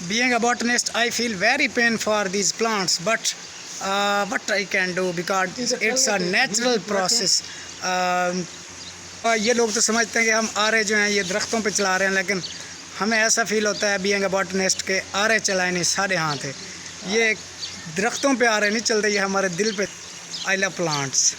Being a botanist, I feel very pain for these plants, but what I can do because it's a natural process. ये लोग तो समझते हैं कि हम आरे जो हैं ये दरख्तों पे चला रहे हैं, लेकिन हमें ऐसा फील होता है बीइंग अ बॉटनिस्ट के आरे चलाए नहीं सारे हाथ है। ये दरख्तों पे आरे नहीं चलते, ये हमारे दिल पे। I love plants.